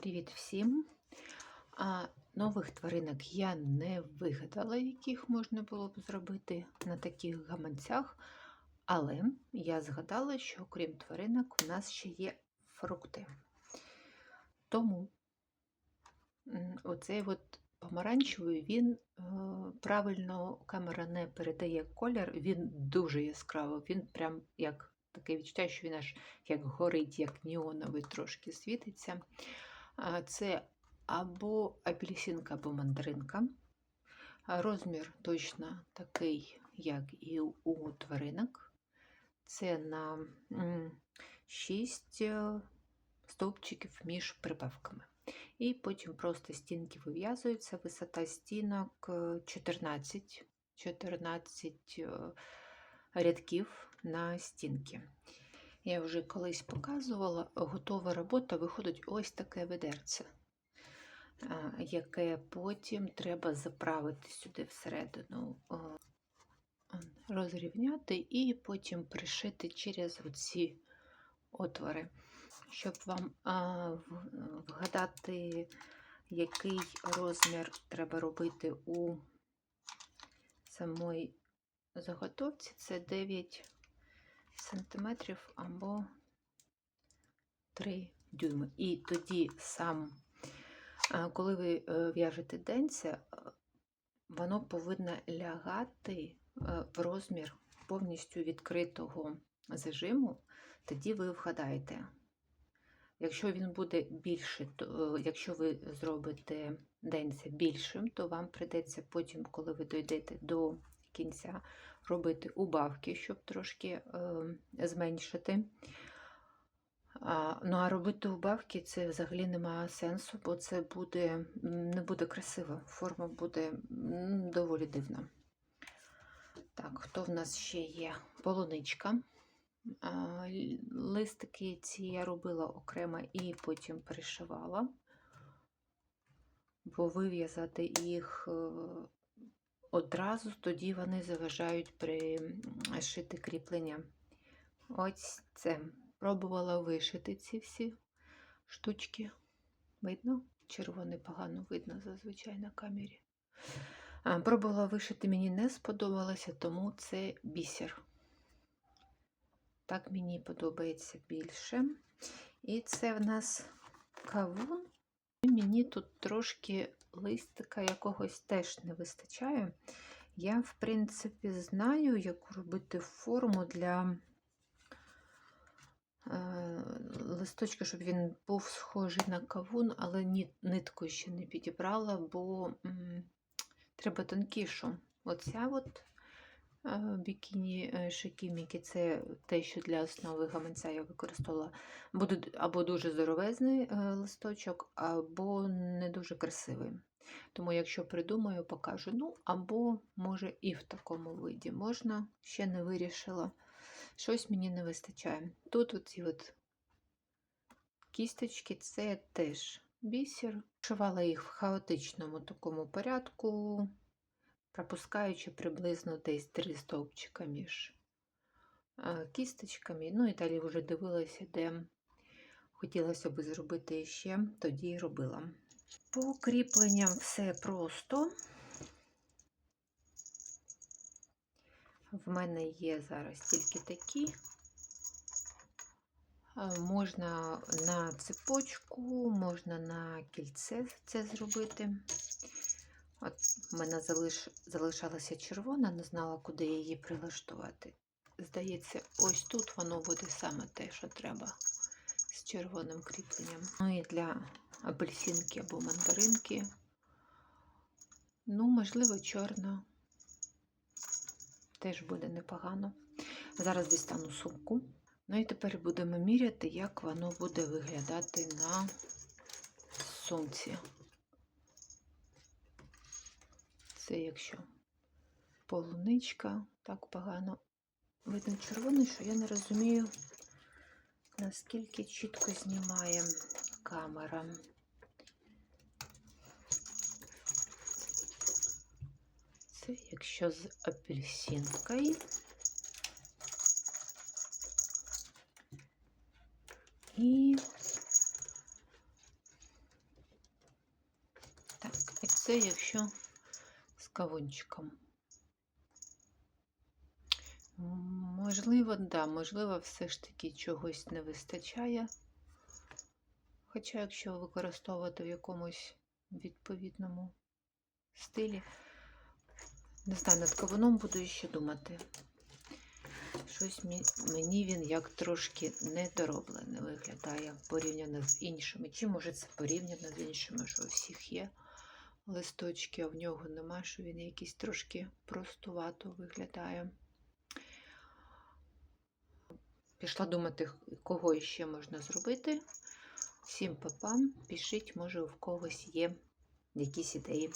Привіт всім! Нових тваринок я не вигадала, яких можна було б зробити на таких гаманцях, але я згадала, що окрім тваринок у нас ще є фрукти. Тому оцей помаранчевий, він правильно камера не передає колір, він дуже яскравий, він прям як таке відчуття, що він аж як горить, як неоновий трошки світиться. Це або апельсинка, або мандаринка. Розмір точно такий, як і у тваринок. Це на 6 стовпчиків між прибавками. І потім просто стінки вив'язуються. Висота стінок 14 рядків на стінки. Я вже колись показувала, готова робота, виходить ось таке ведерце, яке потім треба заправити сюди всередину, розрівняти і потім пришити через оці отвори. Щоб вам вгадати, який розмір треба робити у самої заготовці, це 9 сантиметрів або 3 дюйми. І тоді коли ви в'яжете денця, воно повинно лягати в розмір повністю відкритого зажиму, тоді ви вгадаєте. Якщо він буде більше, якщо ви зробите денця більшим, то вам прийдеться потім, коли ви дійдете до кінця, робити убавки, щоб трошки зменшити. А робити убавки це взагалі немає сенсу, бо це не буде красиво, форма буде доволі дивна. Так, хто в нас ще є? Полуничка. Листики ці я робила окремо і потім пришивала, бо вив'язати їх одразу, тоді вони заважають пришити кріплення. Ось це. Пробувала вишити ці всі штучки. Видно? Червоний погано видно зазвичай на камері. Пробувала вишити, мені не сподобалося, тому це бісер. Так мені подобається більше. І це в нас кавун. Мені тут трошки листика якогось теж не вистачає. Я, в принципі, знаю, яку робити форму для листочка, щоб він був схожий на кавун, але нитку ще не підібрала, бо треба тонкішу. Оця бікіні шикіміки, це те, що для основи гаманця я використовувала. Буде або дуже здоровезний листочок, або не дуже красивий. Тому, якщо придумаю, покажу. Або, може, і в такому виді можна, ще не вирішила. Щось мені не вистачає. Тут оці кісточки, це теж бісер. Шивала їх в хаотичному такому порядку, пропускаючи приблизно десь 3 стовпчика між кісточками. І далі вже дивилася, де хотілося б зробити ще, тоді і робила. По кріпленням все просто. В мене є зараз тільки такі. Можна на цепочку, можна на кільце це зробити. От в мене залишалася червона, не знала, куди її прилаштувати. Здається, ось тут воно буде саме те, що треба з червоним кріпленням. І для апельсинки або мандаринки, можливо, чорна. Теж буде непогано. Зараз дістану сумку. І тепер будемо міряти, як воно буде виглядати на сумці. Це якщо полуничка, так погано видно червоний, що я не розумію, наскільки чітко знімає камера. Це якщо з апельсинкою. І це якщо з кавунчиком. Можливо, да, можливо, все ж таки чогось не вистачає. Хоча, якщо використовувати в якомусь відповідному стилі, не знаю, над кавуном буду ще думати. Щось мені він як трошки недороблений виглядає порівняно з іншими. Чи може це порівняно з іншими, що у всіх є листочки, а в нього нема, що він якийсь трошки простувато виглядає. Пішла думати, кого ще можна зробити. Всім папам, пишіть, може у когось є якісь ідеї.